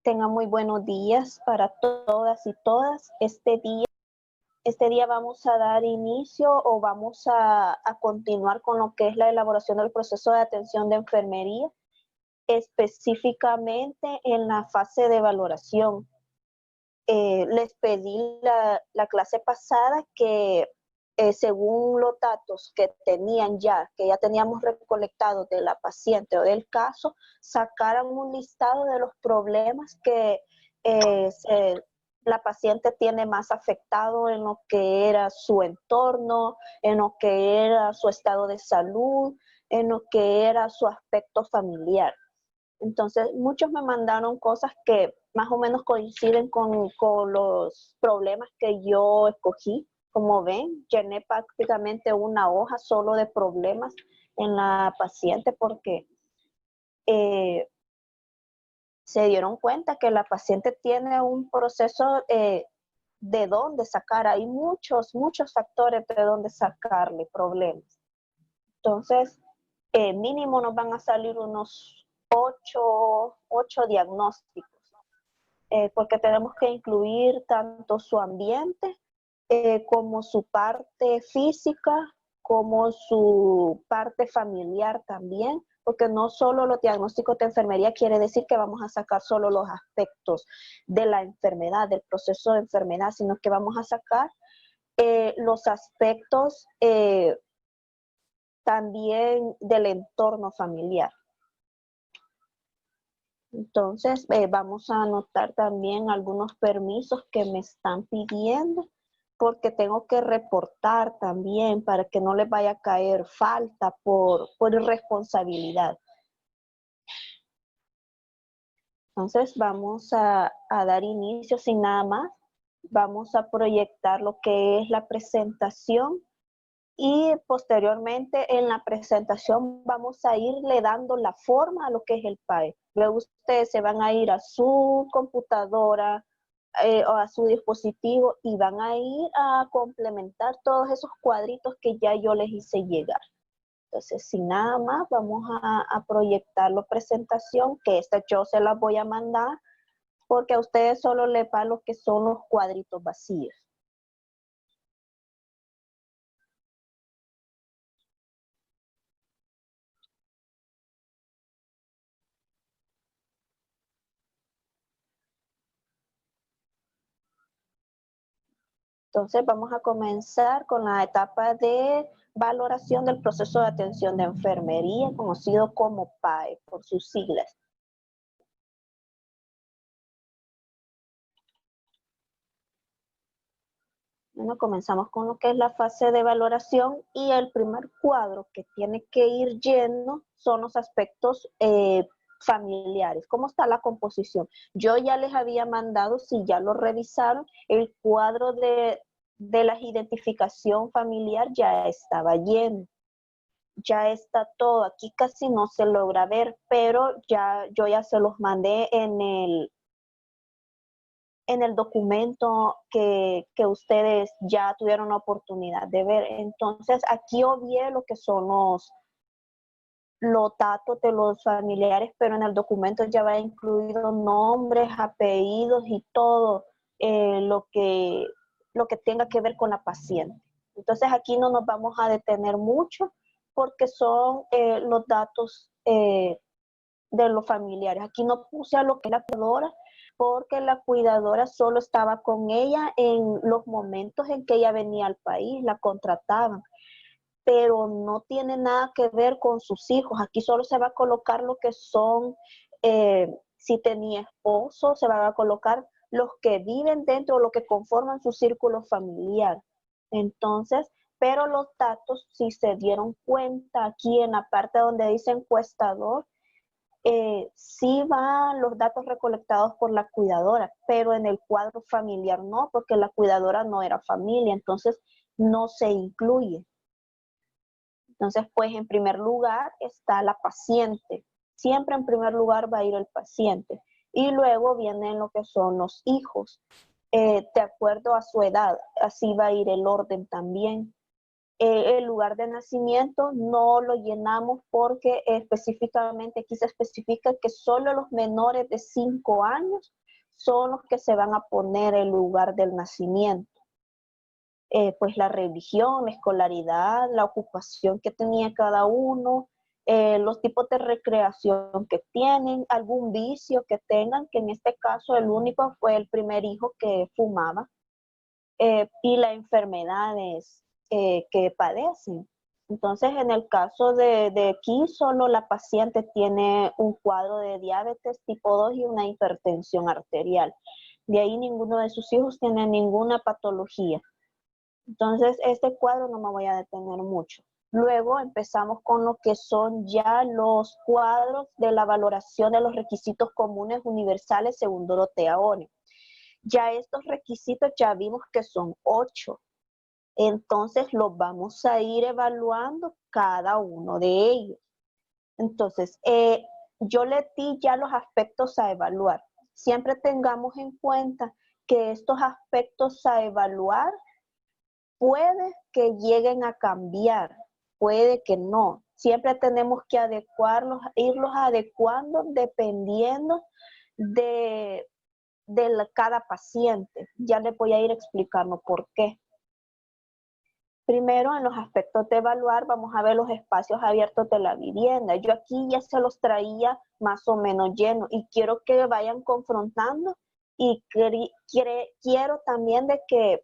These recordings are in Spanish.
Tengan muy buenos días para todas y todas. Este día vamos a dar inicio o vamos a continuar con lo que es la elaboración del proceso de atención de enfermería, específicamente en la fase de valoración. Les pedí la clase pasada que según los datos que ya teníamos recolectados de la paciente o del caso, sacaran un listado de los problemas que la paciente tiene más afectado en lo que era su entorno, en lo que era su estado de salud, en lo que era su aspecto familiar. Entonces, muchos me mandaron cosas que más o menos coinciden con los problemas que yo escogí. Como ven, llené prácticamente una hoja solo de problemas en la paciente porque se dieron cuenta que la paciente tiene un proceso de dónde sacar. Hay muchos factores de dónde sacarle problemas. Entonces, mínimo nos van a salir unos 8 diagnósticos, porque tenemos que incluir tanto su ambiente como su parte física, como su parte familiar también, porque no solo los diagnósticos de enfermería quiere decir que vamos a sacar solo los aspectos de la enfermedad, del proceso de enfermedad, sino que vamos a sacar los aspectos también del entorno familiar. Entonces, vamos a anotar también algunos permisos que me están pidiendo, porque tengo que reportar también para que no les vaya a caer falta por irresponsabilidad. Entonces, vamos a dar inicio sin nada más. Vamos a proyectar lo que es la presentación. Y posteriormente en la presentación vamos a irle dando la forma a lo que es el PAE. Luego ustedes se van a ir a su computadora o a su dispositivo y van a ir a complementar todos esos cuadritos que ya yo les hice llegar. Entonces, sin nada más, vamos a proyectar la presentación, que esta yo se la voy a mandar porque a ustedes solo les va lo que son los cuadritos vacíos. Entonces vamos a comenzar con la etapa de valoración del proceso de atención de enfermería, conocido como PAE por sus siglas. Bueno, comenzamos con lo que es la fase de valoración y el primer cuadro que tiene que ir lleno son los aspectos familiares. ¿Cómo está la composición? Yo ya les había mandado, si ya lo revisaron, el cuadro de la identificación familiar ya estaba lleno. Ya está todo, aquí casi no se logra ver, pero yo ya se los mandé en el documento que ustedes ya tuvieron la oportunidad de ver. Entonces, aquí obvié lo que son los datos de los familiares, pero en el documento ya va incluido nombres, apellidos y todo lo que tenga que ver con la paciente. Entonces, aquí no nos vamos a detener mucho porque son los datos de los familiares. Aquí no puse a lo que es la cuidadora, porque la cuidadora solo estaba con ella en los momentos en que ella venía al país, la contrataban, pero no tiene nada que ver con sus hijos. Aquí solo se va a colocar lo que son, si tenía esposo, se van a colocar los que viven dentro, lo que conforman su círculo familiar. Entonces, pero los datos, si se dieron cuenta aquí en la parte donde dice encuestador, sí van los datos recolectados por la cuidadora, pero en el cuadro familiar no, porque la cuidadora no era familia, entonces no se incluye. Entonces, pues en primer lugar está la paciente. Siempre en primer lugar va a ir el paciente. Y luego vienen lo que son los hijos, de acuerdo a su edad. Así va a ir el orden también. El lugar de nacimiento no lo llenamos porque específicamente aquí se especifica que solo los menores de 5 años son los que se van a poner el lugar del nacimiento. Pues la religión, la escolaridad, la ocupación que tenía cada uno, los tipos de recreación que tienen, algún vicio que tengan, que en este caso el único fue el primer hijo que fumaba, y las enfermedades que padecen. Entonces, en el caso de aquí, solo la paciente tiene un cuadro de diabetes tipo 2 y una hipertensión arterial. De ahí ninguno de sus hijos tiene ninguna patología. Entonces, este cuadro no me voy a detener mucho. Luego empezamos con lo que son ya los cuadros de la valoración de los requisitos comunes universales según Dorotea Oren. Ya estos requisitos ya vimos que son 8. Entonces los vamos a ir evaluando cada uno de ellos. Entonces, yo le di ya los aspectos a evaluar. Siempre tengamos en cuenta que estos aspectos a evaluar puede que lleguen a cambiar, puede que no. Siempre tenemos que adecuarlos, irlos adecuando dependiendo de cada paciente. Ya le voy a ir explicando por qué. Primero, en los aspectos de evaluar, vamos a ver los espacios abiertos de la vivienda. Yo aquí ya se los traía más o menos llenos y quiero que vayan confrontando y quiero también de que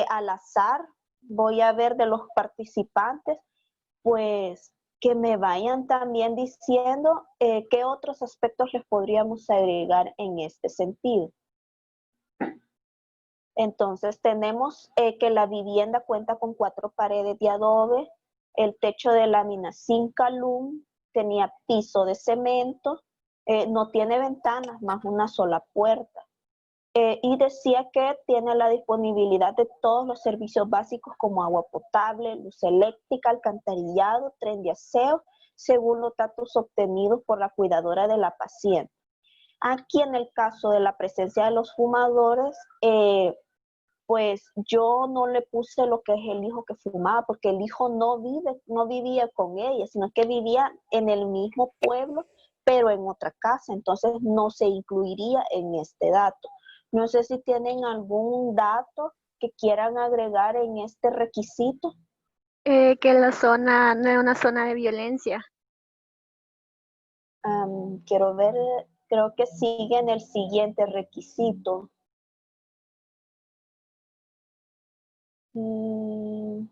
al azar voy a ver de los participantes, pues que me vayan también diciendo qué otros aspectos les podríamos agregar en este sentido. Entonces tenemos que la vivienda cuenta con 4 paredes de adobe, el techo de lámina sin calum, tenía piso de cemento, no tiene ventanas, más una sola puerta. Y decía que tiene la disponibilidad de todos los servicios básicos como agua potable, luz eléctrica, alcantarillado, tren de aseo, según los datos obtenidos por la cuidadora de la paciente. Aquí en el caso de la presencia de los fumadores, pues yo no le puse lo que es el hijo que fumaba, porque el hijo no vivía con ella, sino que vivía en el mismo pueblo, pero en otra casa, entonces no se incluiría en este dato. No sé si tienen algún dato que quieran agregar en este requisito. Que la zona no es una zona de violencia. Quiero ver, creo que sigue en el siguiente requisito. Bueno,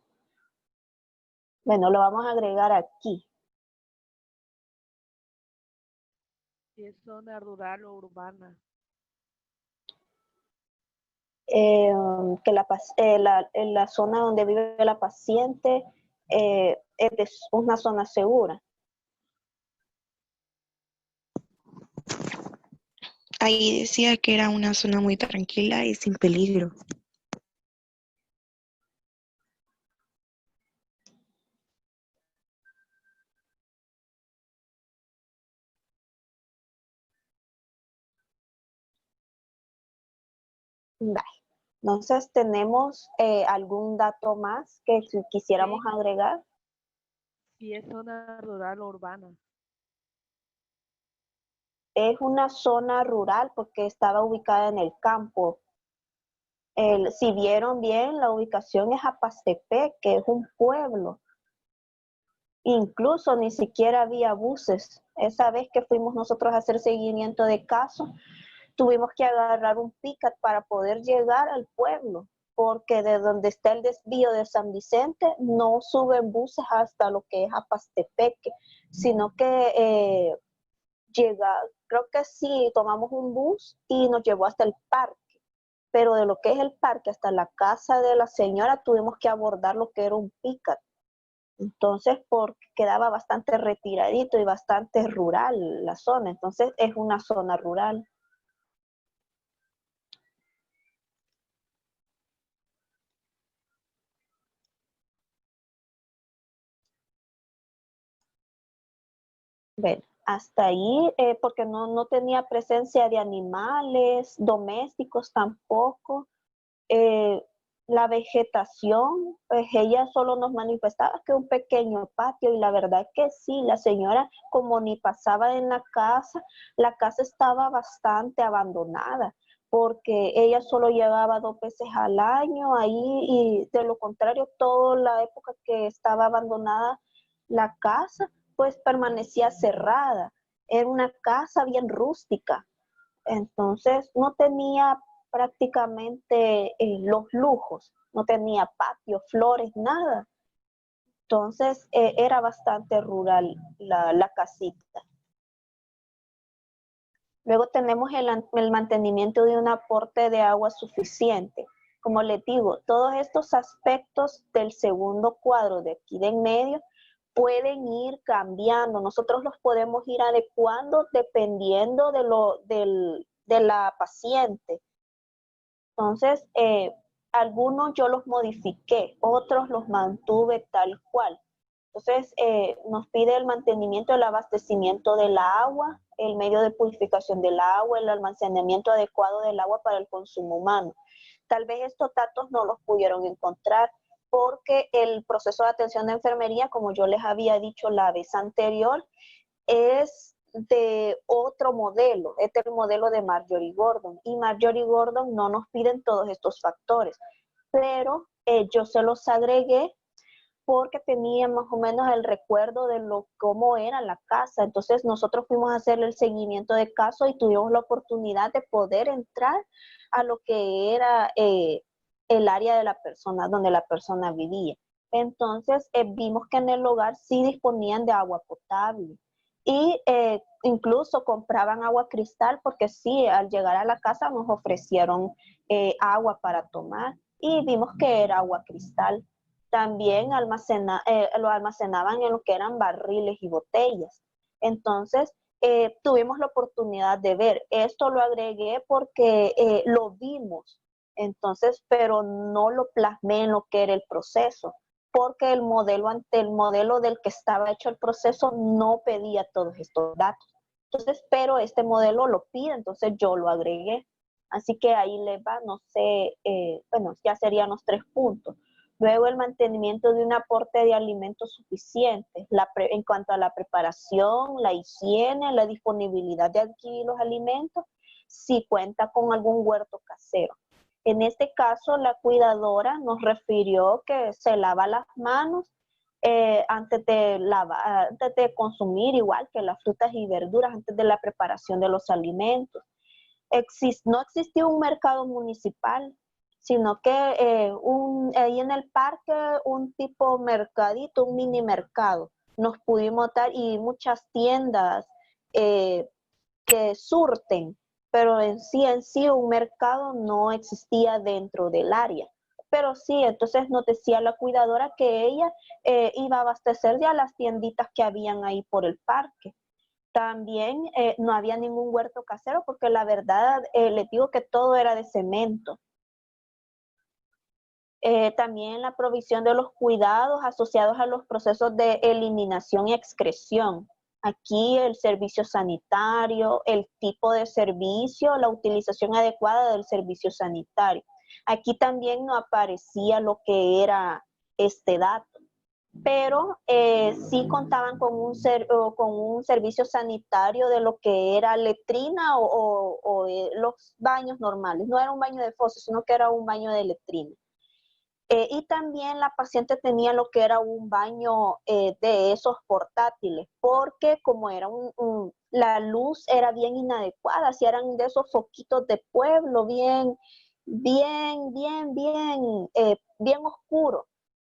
lo vamos a agregar aquí. Si es zona rural o urbana. Que la zona donde vive la paciente es una zona segura. Ahí decía que era una zona muy tranquila y sin peligro. Vale. Entonces, ¿tenemos algún dato más que quisiéramos agregar? Si es zona rural o urbana. Es una zona rural porque estaba ubicada en el campo. Si vieron bien, la ubicación es Apastepec, que es un pueblo. Incluso ni siquiera había buses. Esa vez que fuimos nosotros a hacer seguimiento de caso, tuvimos que agarrar un pick-up para poder llegar al pueblo, porque de donde está el desvío de San Vicente no suben buses hasta lo que es Apastepeque, sino que creo que sí, tomamos un bus y nos llevó hasta el parque, pero de lo que es el parque hasta la casa de la señora tuvimos que abordar lo que era un pick-up. Entonces, porque quedaba bastante retiradito y bastante rural la zona, entonces es una zona rural. Bueno, hasta ahí, porque no tenía presencia de animales domésticos tampoco. la vegetación, pues ella solo nos manifestaba que un pequeño patio y la verdad que sí, la señora como ni pasaba en la casa estaba bastante abandonada porque ella solo llegaba 2 veces al año ahí y de lo contrario toda la época que estaba abandonada la casa pues permanecía cerrada. Era una casa bien rústica, entonces no tenía prácticamente los lujos, no tenía patio, flores, nada. Entonces era bastante rural la casita. Luego tenemos el mantenimiento de un aporte de agua suficiente. Como les digo, todos estos aspectos del segundo cuadro de aquí de en medio pueden ir cambiando. Nosotros los podemos ir adecuando dependiendo de la paciente. Entonces, algunos yo los modifiqué, otros los mantuve tal cual. Entonces, nos pide el mantenimiento del abastecimiento del agua, el medio de purificación del agua, el almacenamiento adecuado del agua para el consumo humano. Tal vez estos datos no los pudieron encontrar porque el proceso de atención de enfermería, como yo les había dicho la vez anterior, es de otro modelo, es el modelo de Marjorie Gordon, y Marjorie Gordon no nos piden todos estos factores, pero yo se los agregué porque tenía más o menos el recuerdo de cómo era la casa. Entonces nosotros fuimos a hacer el seguimiento de caso y tuvimos la oportunidad de poder entrar a lo que era el área de la persona, donde la persona vivía. Entonces vimos que en el hogar sí disponían de agua potable y incluso compraban agua cristal porque sí, al llegar a la casa nos ofrecieron agua para tomar y vimos que era agua cristal. También lo almacenaban en lo que eran barriles y botellas. Entonces, tuvimos la oportunidad de ver. Esto lo agregué porque lo vimos, entonces, pero no lo plasmé en lo que era el proceso, porque el modelo del que estaba hecho el proceso no pedía todos estos datos. Entonces, pero este modelo lo pide, entonces yo lo agregué. Así que ahí le va, no sé, bueno, ya serían los 3 puntos. Luego el mantenimiento de un aporte de alimentos suficientes en cuanto a la preparación, la higiene, la disponibilidad de adquirir los alimentos, si cuenta con algún huerto casero. En este caso, la cuidadora nos refirió que se lava las manos antes de consumir, igual que las frutas y verduras, antes de la preparación de los alimentos. No existía un mercado municipal, sino que ahí en el parque un tipo mercadito, un mini mercado. Nos pudimos dar y muchas tiendas que surten, pero en sí un mercado no existía dentro del área. Pero sí, entonces nos decía la cuidadora que ella iba a abastecer ya las tienditas que habían ahí por el parque. También no había ningún huerto casero porque la verdad les digo que todo era de cemento. También la provisión de los cuidados asociados a los procesos de eliminación y excreción. Aquí el servicio sanitario, el tipo de servicio, la utilización adecuada del servicio sanitario. Aquí también no aparecía lo que era este dato, pero sí contaban con un servicio sanitario de lo que era letrina o los baños normales. No era un baño de foso, sino que era un baño de letrina. Y también la paciente tenía lo que era un baño de esos portátiles, porque como era la luz era bien inadecuada, si eran de esos foquitos de pueblo, bien oscuro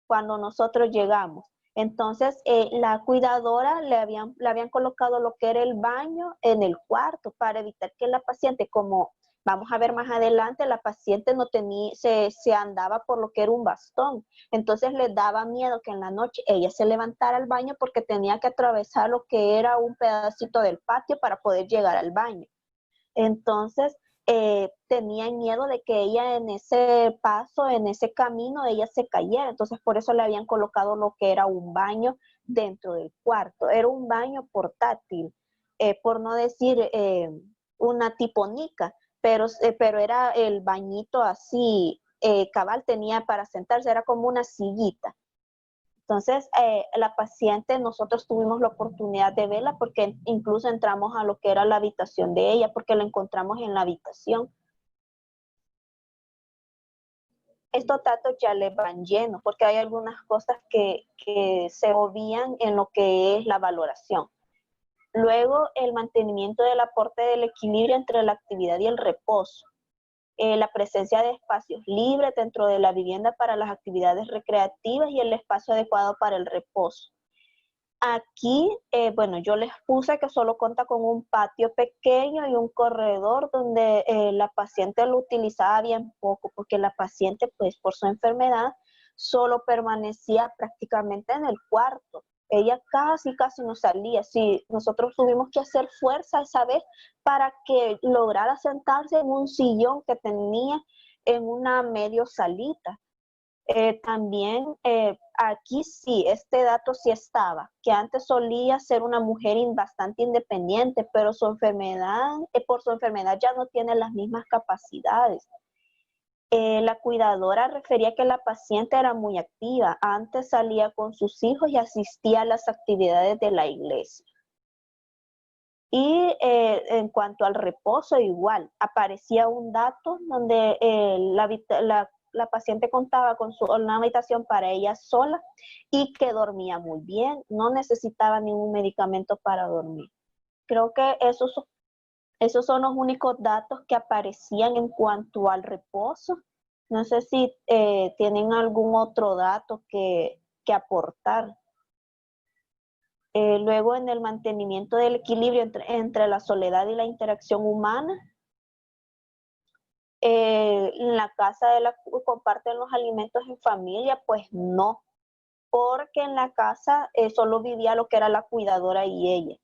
cuando nosotros llegamos. Entonces, la cuidadora le habían colocado lo que era el baño en el cuarto para evitar que la paciente, como vamos a ver más adelante, la paciente no tenía, se andaba por lo que era un bastón. Entonces le daba miedo que en la noche ella se levantara al baño porque tenía que atravesar lo que era un pedacito del patio para poder llegar al baño. Entonces tenía miedo de que ella en ese paso, en ese camino, ella se cayera. Entonces por eso le habían colocado lo que era un baño dentro del cuarto. Era un baño portátil, por no decir una tipo nica. Pero era el bañito así cabal tenía para sentarse, era como una sillita. Entonces, la paciente, nosotros tuvimos la oportunidad de verla porque incluso entramos a lo que era la habitación de ella, porque la encontramos en la habitación. Estos datos ya les van llenos, porque hay algunas cosas que se obvian en lo que es la valoración. Luego, el mantenimiento del aporte del equilibrio entre la actividad y el reposo. La presencia de espacios libres dentro de la vivienda para las actividades recreativas y el espacio adecuado para el reposo. Aquí, bueno, yo les puse que solo cuenta con un patio pequeño y un corredor donde la paciente lo utilizaba bien poco, porque la paciente, pues, por su enfermedad, solo permanecía prácticamente en el cuarto. Ella casi no salía. Sí, nosotros tuvimos que hacer fuerza esa vez para que lograra sentarse en un sillón que tenía en una medio salita. También aquí sí, este dato sí estaba, que antes solía ser una mujer bastante independiente, pero su enfermedad, por su enfermedad ya no tiene las mismas capacidades. La cuidadora refería que la paciente era muy activa, antes salía con sus hijos y asistía a las actividades de la iglesia. Y en cuanto al reposo, igual, aparecía un dato donde la paciente contaba con una habitación para ella sola y que dormía muy bien, no necesitaba ningún medicamento para dormir. Creo que esos son los únicos datos que aparecían en cuanto al reposo. No sé si tienen algún otro dato que aportar. Luego, en el mantenimiento del equilibrio entre la soledad y la interacción humana. En la casa comparten los alimentos en familia, pues no, porque en la casa solo vivía lo que era la cuidadora y ella.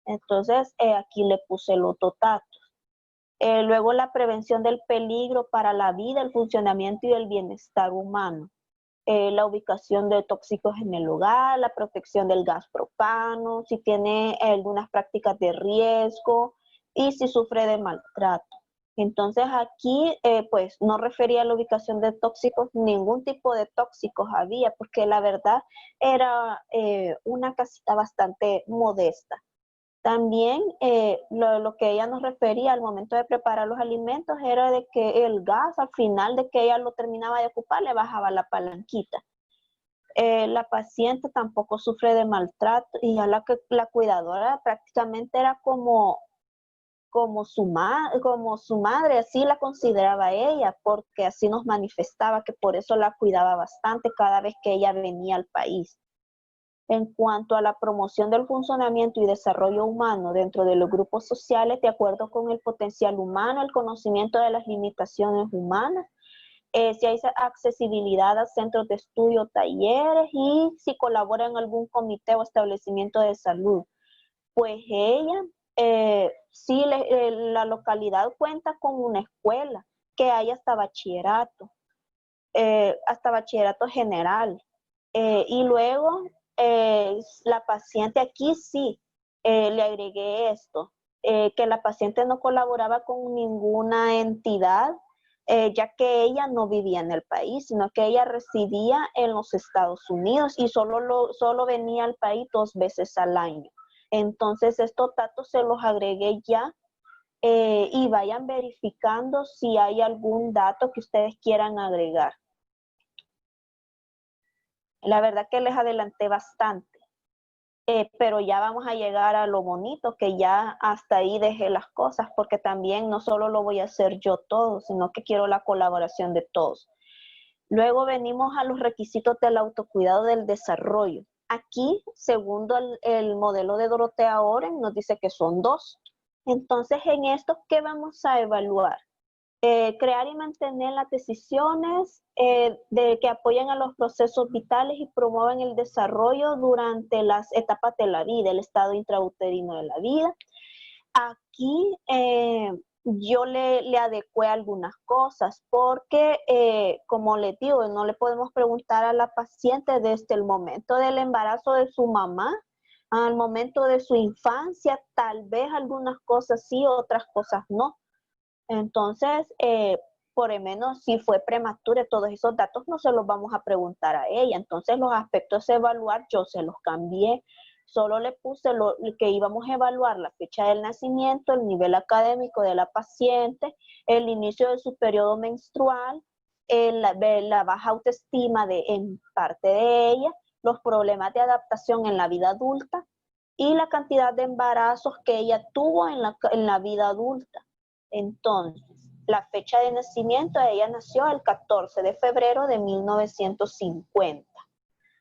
Entonces, aquí le puse los datos. Luego, la prevención del peligro para la vida, el funcionamiento y el bienestar humano. La ubicación de tóxicos en el hogar, la protección del gas propano, si tiene algunas prácticas de riesgo y si sufre de maltrato. Entonces aquí pues no refería a la ubicación de tóxicos, ningún tipo de tóxicos había, porque la verdad era una casita bastante modesta. También lo que ella nos refería al momento de preparar los alimentos era de que el gas, al final de que ella lo terminaba de ocupar, le bajaba la palanquita. La paciente tampoco sufre de maltrato y ya la cuidadora prácticamente era como su madre, así la consideraba ella, porque así nos manifestaba que por eso la cuidaba bastante cada vez que ella venía al país. En cuanto a la promoción del funcionamiento y desarrollo humano dentro de los grupos sociales, de acuerdo con el potencial humano, el conocimiento de las limitaciones humanas, si hay accesibilidad a centros de estudio, talleres y si colabora en algún comité o establecimiento de salud. Pues ella, sí, la localidad cuenta con una escuela que hay hasta bachillerato general. Y luego la paciente aquí sí, le agregué esto, que la paciente no colaboraba con ninguna entidad, ya que ella no vivía en el país, sino que ella residía en los Estados Unidos y solo venía al país 2 veces al año. Entonces estos datos se los agregué ya y vayan verificando si hay algún dato que ustedes quieran agregar. La verdad que les adelanté bastante, pero ya vamos a llegar a lo bonito, que ya hasta ahí dejé las cosas, porque también no solo lo voy a hacer yo todo, sino que quiero la colaboración de todos. Luego venimos a los requisitos del autocuidado del desarrollo. Aquí, segundo el modelo de Dorothea Oren, nos dice que son 2. Entonces, en esto, ¿qué vamos a evaluar? Crear y mantener las decisiones de que apoyen a los procesos vitales y promuevan el desarrollo durante las etapas de la vida, el estado intrauterino de la vida. Aquí yo le adecué algunas cosas porque, como les digo, no le podemos preguntar a la paciente desde el momento del embarazo de su mamá al momento de su infancia, tal vez algunas cosas sí, otras cosas no. Entonces, por lo menos si fue prematura, todos esos datos no se los vamos a preguntar a ella. Entonces los aspectos a evaluar yo se los cambié. Solo le puse lo que íbamos a evaluar: la fecha del nacimiento, el nivel académico de la paciente, el inicio de su periodo menstrual, la baja autoestima en parte de ella, los problemas de adaptación en la vida adulta y la cantidad de embarazos que ella tuvo en la vida adulta. Entonces, la fecha de nacimiento, ella nació el 14 de febrero de 1950.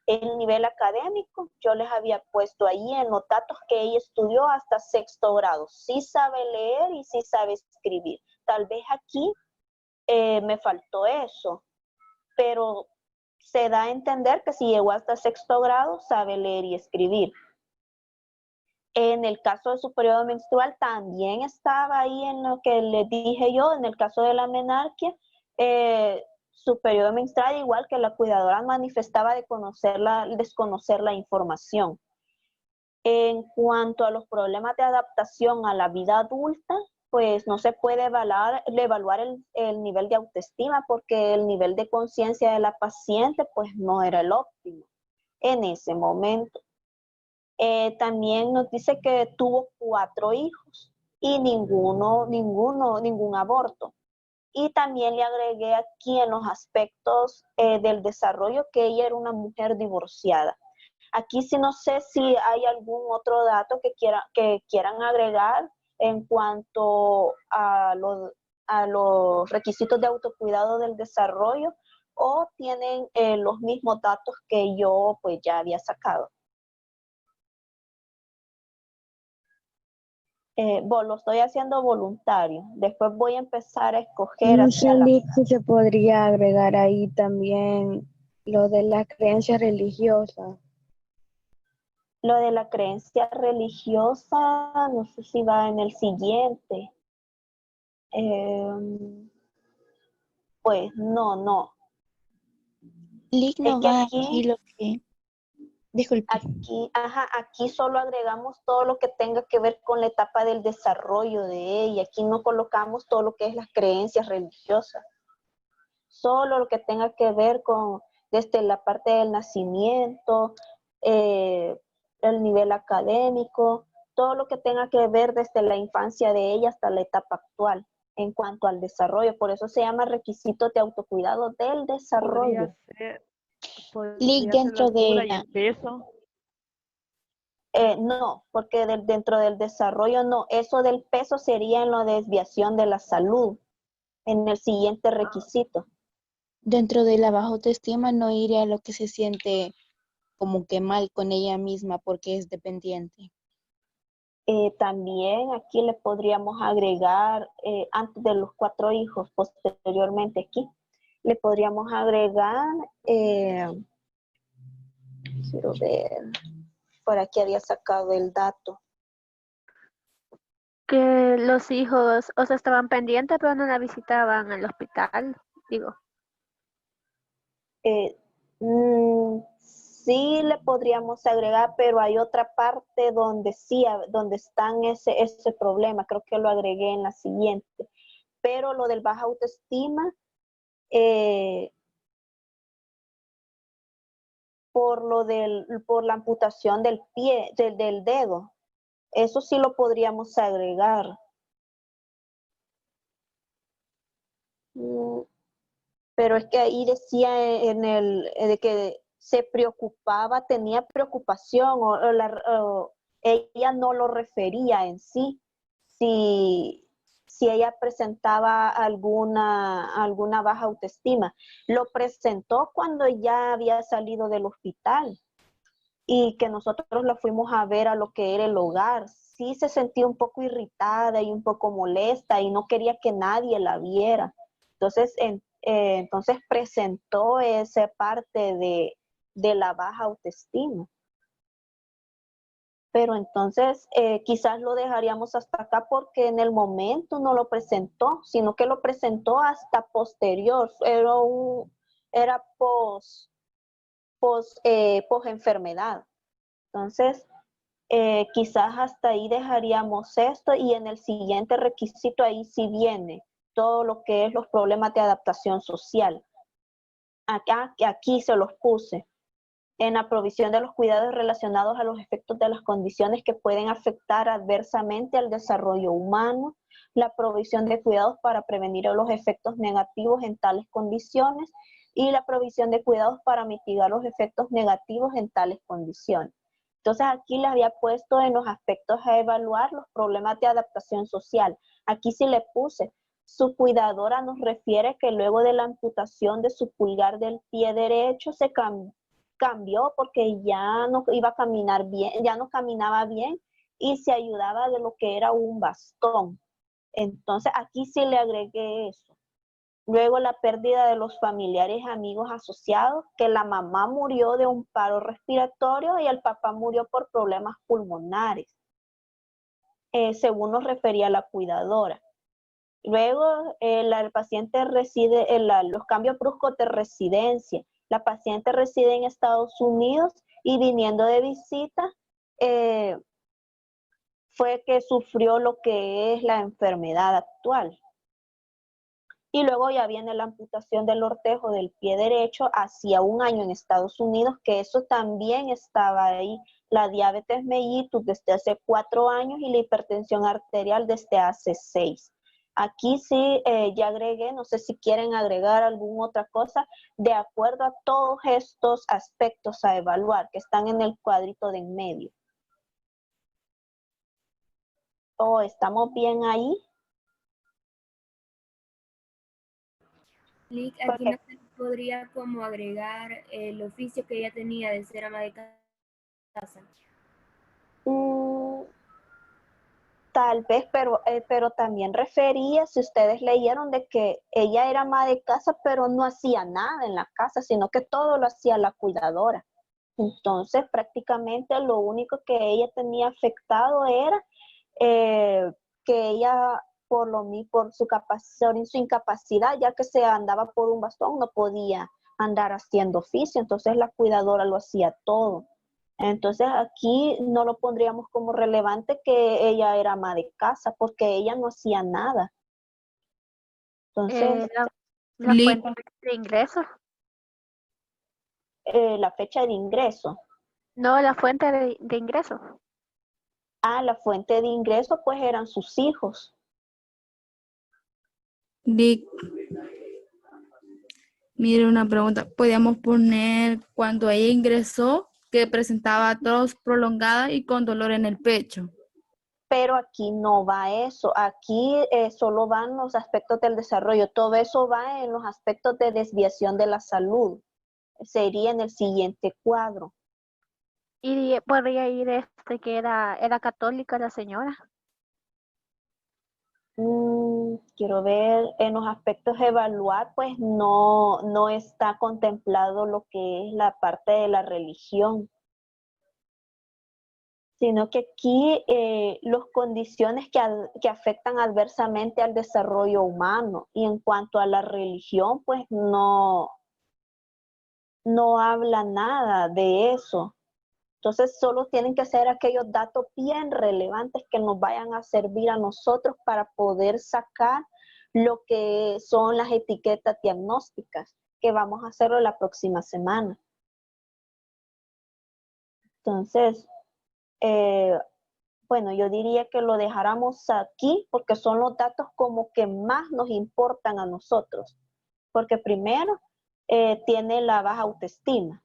El nivel académico, yo les había puesto ahí en los datos que ella estudió hasta sexto grado. Sí sabe leer y sí sabe escribir. Tal vez aquí me faltó eso, pero se da a entender que si llegó hasta sexto grado, sabe leer y escribir. En el caso de su periodo menstrual también estaba ahí en lo que les dije yo, en el caso de la menarquia, su periodo menstrual, igual que la cuidadora manifestaba desconocer la información. En cuanto a los problemas de adaptación a la vida adulta, pues no se puede evaluar el nivel de autoestima porque el nivel de conciencia de la paciente pues no era el óptimo en ese momento. También nos dice que tuvo 4 hijos y ningún aborto. Y también le agregué aquí en los aspectos del desarrollo que ella era una mujer divorciada. Aquí sí no sé si hay algún otro dato que quieran agregar en cuanto a los requisitos de autocuidado del desarrollo, o tienen los mismos datos que yo pues ya había sacado. Lo estoy haciendo voluntario. Después voy a empezar a escoger hacia Si se podría agregar ahí también lo de la creencia religiosa. Lo de la creencia religiosa, no sé si va en el siguiente. Pues no. Lick Es no que va aquí lo que... Disculpe. aquí solo agregamos todo lo que tenga que ver con la etapa del desarrollo de ella. Aquí no colocamos todo lo que es las creencias religiosas. Solo lo que tenga que ver con desde la parte del nacimiento, el nivel académico, todo lo que tenga que ver desde la infancia de ella hasta la etapa actual en cuanto al desarrollo. Por eso se llama requisitos de autocuidado del desarrollo. Podría ser la Dentro de altura y la... el peso. No, porque dentro del desarrollo no. Eso del peso sería en la desviación de la salud, en el siguiente requisito. Dentro de la baja autoestima no iría a lo que se siente como que mal con ella misma porque es dependiente. También aquí le podríamos agregar, antes de los 4 hijos, posteriormente aquí, le podríamos agregar, quiero ver, por aquí había sacado el dato. Que los hijos, o sea, estaban pendientes, pero no la visitaban al hospital, digo. Sí le podríamos agregar, pero hay otra parte donde sí, donde están ese problema. Creo que lo agregué en la siguiente. Pero lo del baja autoestima, por la amputación del pie, del dedo, eso sí lo podríamos agregar. Pero es que ahí decía de que se preocupaba, tenía preocupación, o ella no lo refería en sí, si ella presentaba alguna baja autoestima. Lo presentó cuando ya había salido del hospital y que nosotros la fuimos a ver a lo que era el hogar. Sí se sentía un poco irritada y un poco molesta y no quería que nadie la viera. Entonces presentó esa parte de la baja autoestima. Pero entonces quizás lo dejaríamos hasta acá porque en el momento no lo presentó, sino que lo presentó hasta posterior, era post enfermedad. Entonces, quizás hasta ahí dejaríamos esto y en el siguiente requisito ahí sí viene todo lo que es los problemas de adaptación social. Aquí se los puse. En la provisión de los cuidados relacionados a los efectos de las condiciones que pueden afectar adversamente al desarrollo humano, la provisión de cuidados para prevenir los efectos negativos en tales condiciones y la provisión de cuidados para mitigar los efectos negativos en tales condiciones. Entonces aquí le había puesto en los aspectos a evaluar los problemas de adaptación social. Aquí sí le puse, su cuidadora nos refiere que luego de la amputación de su pulgar del pie derecho se cambió porque ya no iba a caminar bien, ya no caminaba bien y se ayudaba de lo que era un bastón. Entonces aquí sí le agregué eso. Luego la pérdida de los familiares, amigos asociados, que la mamá murió de un paro respiratorio y el papá murió por problemas pulmonares, según nos refería la cuidadora. Luego el paciente reside, los cambios bruscos de residencia. La paciente reside en Estados Unidos y viniendo de visita fue que sufrió lo que es la enfermedad actual. Y luego ya viene la amputación del ortejo del pie derecho hacía un año en Estados Unidos, que eso también estaba ahí. La diabetes mellitus desde hace 4 años y la hipertensión arterial desde hace 6. Aquí sí ya agregué, no sé si quieren agregar alguna otra cosa, de acuerdo a todos estos aspectos a evaluar que están en el cuadrito de en medio. ¿O estamos bien ahí? Lick, aquí no se podría como agregar el oficio que ella tenía de ser ama de casa. Tal vez, pero también refería, si ustedes leyeron, de que ella era ama de casa, pero no hacía nada en la casa, sino que todo lo hacía la cuidadora. Entonces, prácticamente lo único que ella tenía afectado era que ella, por su incapacidad, ya que se andaba por un bastón, no podía andar haciendo oficio, entonces la cuidadora lo hacía todo. Entonces aquí no lo pondríamos como relevante que ella era ama de casa, porque ella no hacía nada. Entonces, la fuente de ingresos. la fecha de ingreso. No, la fuente de ingresos. La fuente de ingreso pues eran sus hijos. Lick, mire una pregunta. ¿Podríamos poner cuando ella ingresó que presentaba tos prolongada y con dolor en el pecho? Pero aquí no va eso, aquí solo van los aspectos del desarrollo, todo eso va en los aspectos de desviación de la salud, sería en el siguiente cuadro. Y podría ir que era católica la señora. Quiero ver, en los aspectos de evaluar, pues no está contemplado lo que es la parte de la religión, sino que aquí las condiciones que afectan adversamente al desarrollo humano, y en cuanto a la religión, pues no habla nada de eso. Entonces solo tienen que ser aquellos datos bien relevantes que nos vayan a servir a nosotros para poder sacar lo que son las etiquetas diagnósticas, que vamos a hacerlo la próxima semana. Entonces, bueno, yo diría que lo dejáramos aquí porque son los datos como que más nos importan a nosotros. Porque primero tiene la baja autoestima,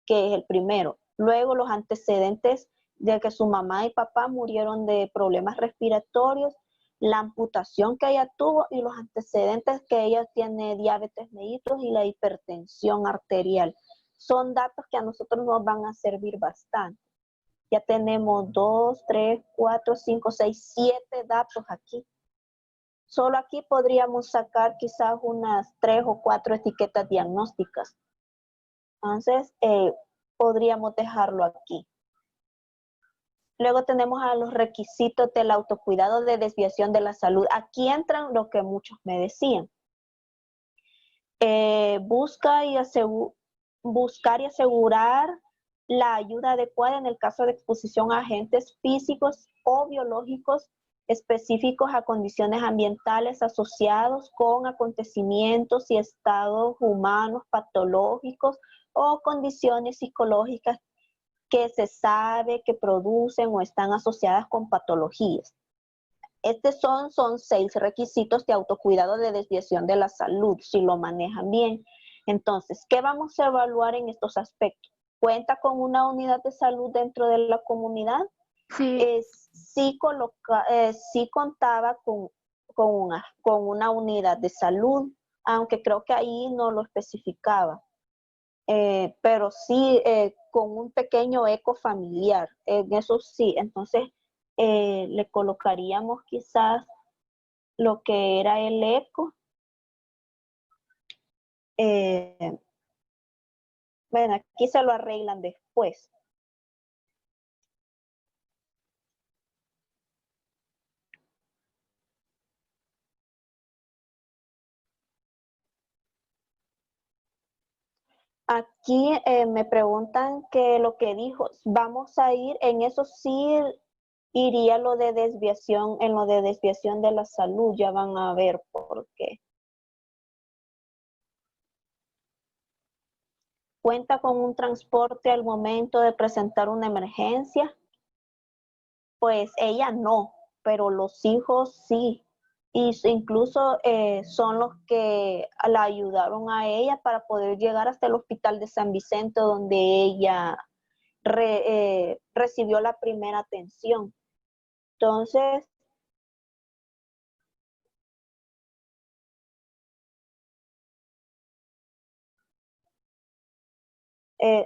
que es el primero. Luego los antecedentes de que su mamá y papá murieron de problemas respiratorios, la amputación que ella tuvo y los antecedentes que ella tiene diabetes mellitus y la hipertensión arterial. Son datos que a nosotros nos van a servir bastante. Ya tenemos 2, 3, 4, 5, 6, 7 datos aquí. Solo aquí podríamos sacar quizás unas 3 o 4 etiquetas diagnósticas. Entonces, podríamos dejarlo aquí. Luego tenemos a los requisitos del autocuidado de desviación de la salud. Aquí entran lo que muchos me decían. Buscar y asegurar la ayuda adecuada en el caso de exposición a agentes físicos o biológicos específicos a condiciones ambientales asociados con acontecimientos y estados humanos patológicos o condiciones psicológicas que se sabe que producen o están asociadas con patologías. Estos son 6 requisitos de autocuidado de desviación de la salud, si lo manejan bien. Entonces, ¿qué vamos a evaluar en estos aspectos? ¿Cuenta con una unidad de salud dentro de la comunidad? Sí, Sí contaba con una unidad de salud, aunque creo que ahí no lo especificaba. Pero sí con un pequeño eco familiar, en eso sí. Entonces le colocaríamos quizás lo que era el eco. Bueno, aquí se lo arreglan después. Aquí me preguntan que lo que dijo, vamos a ir, en eso sí iría lo de desviación, en lo de desviación de la salud, ya van a ver por qué. ¿Cuenta con un transporte al momento de presentar una emergencia? Pues ella no, pero los hijos sí. Y incluso son los que la ayudaron a ella para poder llegar hasta el hospital de San Vicente, donde ella recibió la primera atención. Entonces,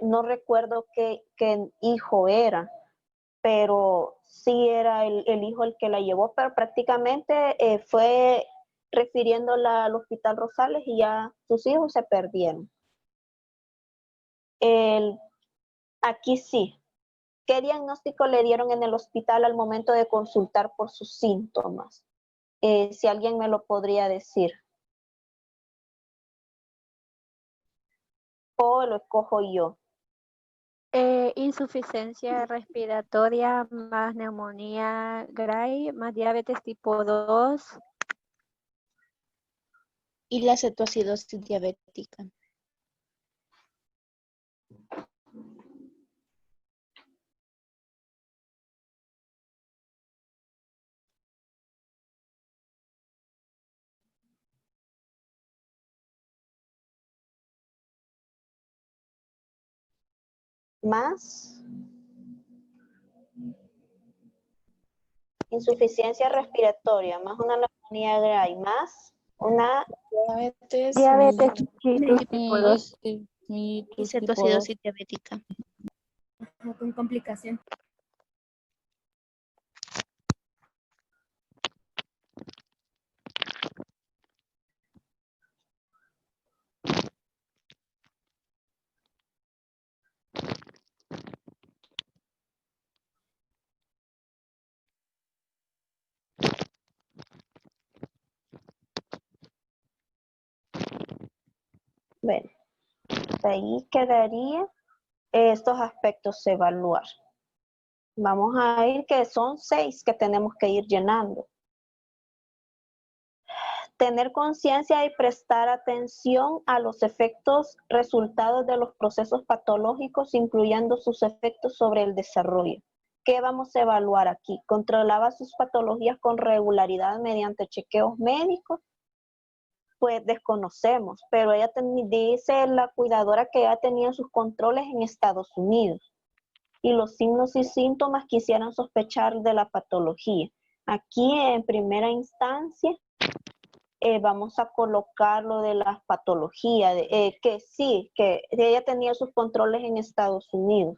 no recuerdo qué hijo era, pero sí era el hijo el que la llevó, pero prácticamente fue refiriéndola al Hospital Rosales y ya sus hijos se perdieron. Aquí sí. ¿Qué diagnóstico le dieron en el hospital al momento de consultar por sus síntomas? Si alguien me lo podría decir. O lo escojo yo. insuficiencia respiratoria más neumonía grave más diabetes tipo 2. Y la cetoacidosis diabética. Más insuficiencia respiratoria, más una neumonía grave, más una Diabetes, Diabetes tipo 2. Y mellitus tipo 2. cetoacidosis diabética. Con complicación. Bueno, ahí quedaría estos aspectos a evaluar. Vamos a ir que son 6 que tenemos que ir llenando. Tener conciencia y prestar atención a los efectos resultados de los procesos patológicos, incluyendo sus efectos sobre el desarrollo. ¿Qué vamos a evaluar aquí? ¿Controlaba sus patologías con regularidad mediante chequeos médicos? Pues desconocemos, pero ella dice la cuidadora que ella tenía sus controles en Estados Unidos y los signos y síntomas que hicieran sospechar de la patología. Aquí en primera instancia vamos a colocar lo de las patologías, que sí, que ella tenía sus controles en Estados Unidos.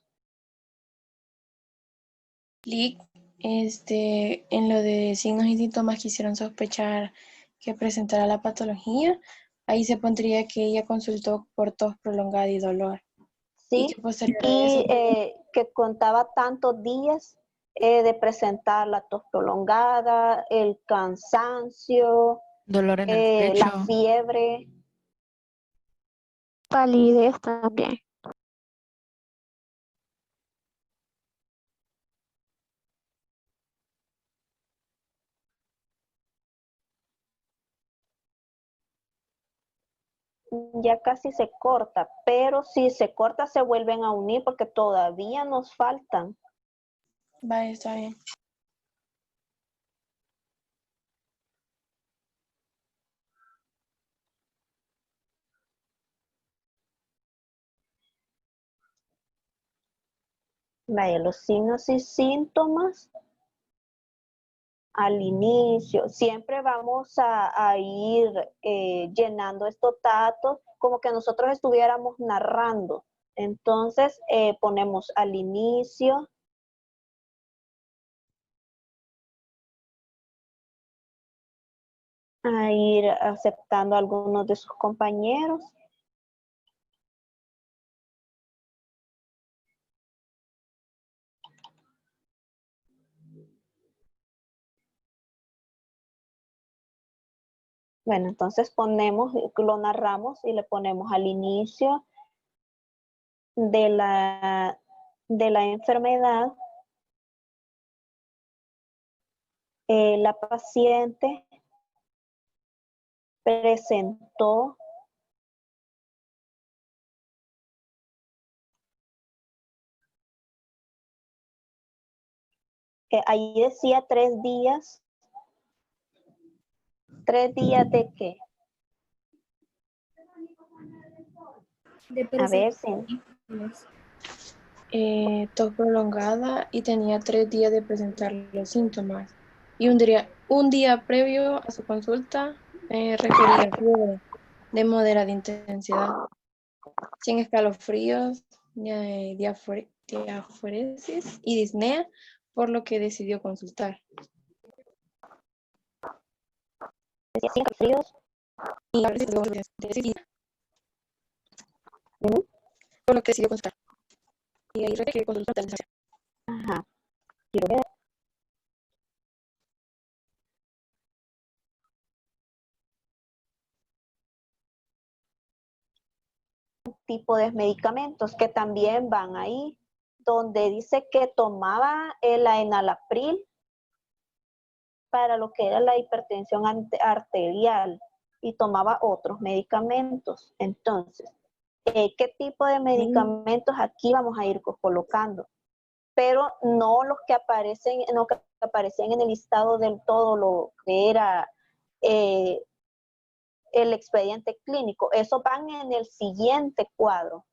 Lic, en lo de signos y síntomas que hicieron sospechar que presentara la patología, ahí se pondría que ella consultó por tos prolongada y dolor. Sí, Y que posterior a y eso, que contaba tantos días de presentar la tos prolongada, el cansancio, Dolor en el pecho. la fiebre. Palidez también. ya casi se corta, pero si se corta se vuelven a unir porque todavía nos faltan. Vaya, está bien. Vaya, los signos y síntomas al inicio. Siempre vamos a ir llenando estos datos como que nosotros estuviéramos narrando. Entonces ponemos al inicio. A ir aceptando a algunos de sus compañeros. Bueno, entonces ponemos, lo narramos y le ponemos al inicio de la enfermedad, la paciente presentó ahí decía 3 días. ¿3 días de qué? De A ver, sí. síntomas. Tos prolongada y tenía 3 días de presentar los síntomas. Y un día previo a su consulta refería fiebre de moderada intensidad, sin escalofríos, diaforesis y disnea, por lo que decidió consultar. Decía 5 fríos. Y por lo que decidió consultar. Y ahí requiere consulta. Ajá. Quiero ver. Tipo de medicamentos que también van ahí, donde dice que tomaba la enalapril para lo que era la hipertensión arterial y tomaba otros medicamentos. Entonces, ¿qué tipo de medicamentos aquí vamos a ir colocando? Pero no los que aparecen, no que aparecían en el listado del todo lo que era el expediente clínico. Eso van en el siguiente cuadro.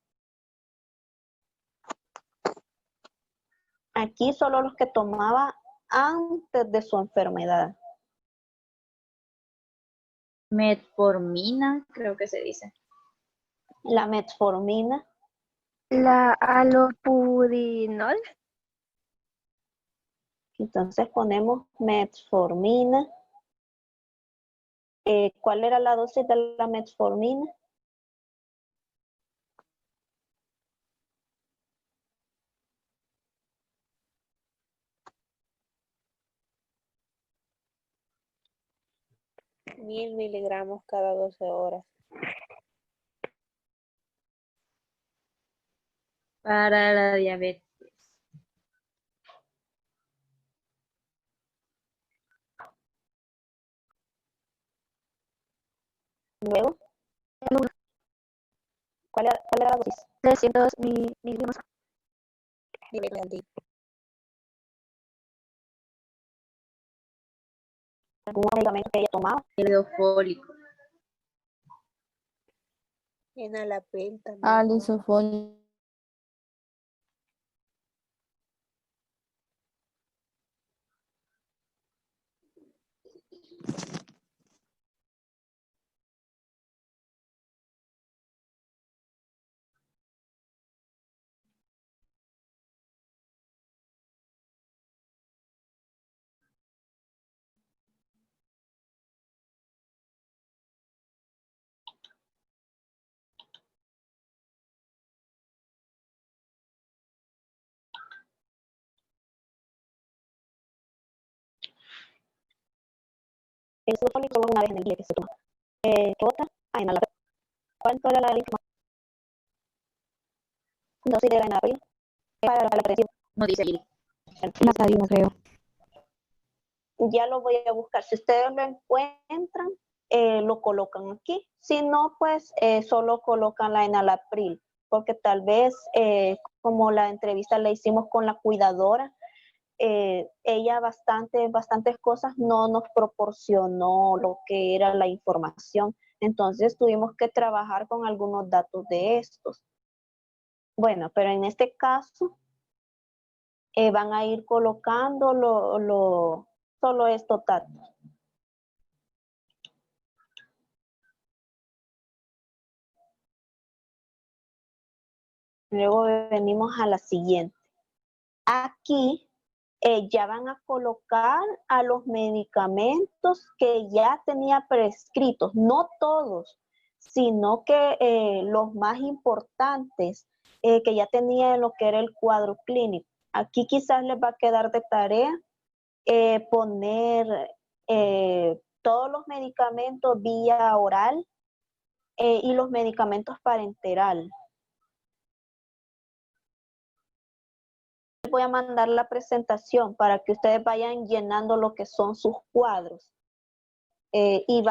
Aquí solo los que tomaba antes de su enfermedad. Metformina, creo que se dice. La metformina. La allopurinol. Entonces ponemos metformina. ¿Cuál era la dosis de la metformina? Mil miligramos cada 12 horas. Para la diabetes. Luego, ¿cuál era la dosis? 300 miligramos. ¿Algún medicamento que ella tomaba? Ácido fólico. Enalapril también. Lisofol. El ácido fólico solo una vez en el día que se toma. ¿Qué otra? Enalapril. ¿Cuánto era la información? Dosis de la enalapril para la hipertensión. No dice ahí. Natadina, creo. Ya lo voy a buscar. Si ustedes lo encuentran, lo colocan aquí. Si no, pues solo colocan la enalapril, porque tal vez como la entrevista la hicimos con la cuidadora, ella bastantes cosas no nos proporcionó lo que era la información. Entonces tuvimos que trabajar con algunos datos de estos. Bueno, pero en este caso van a ir colocando solo estos datos. Luego venimos a la siguiente. Aquí ya van a colocar a los medicamentos que ya tenía prescritos, no todos, sino que los más importantes que ya tenía en lo que era el cuadro clínico. Aquí quizás les va a quedar de tarea poner todos los medicamentos vía oral y los medicamentos parenteral. Voy a mandar la presentación para que ustedes vayan llenando lo que son sus cuadros y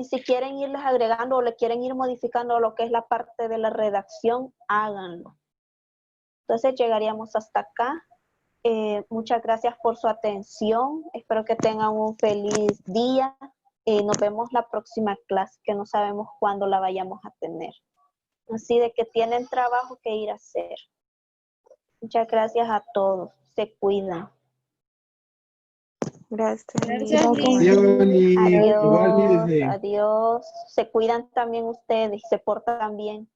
si quieren irles agregando o le quieren ir modificando lo que es la parte de la redacción, háganlo. Entonces llegaríamos hasta acá. Muchas gracias por su atención. Espero que tengan un feliz día. Nos vemos la próxima clase, que no sabemos cuándo la vayamos a tener. Así de que tienen trabajo que ir a hacer. Muchas gracias a todos. Se cuidan. Gracias. Gracias, Liz. Adiós. Igual, cuídense. Adiós. Se cuidan también ustedes. Se portan bien.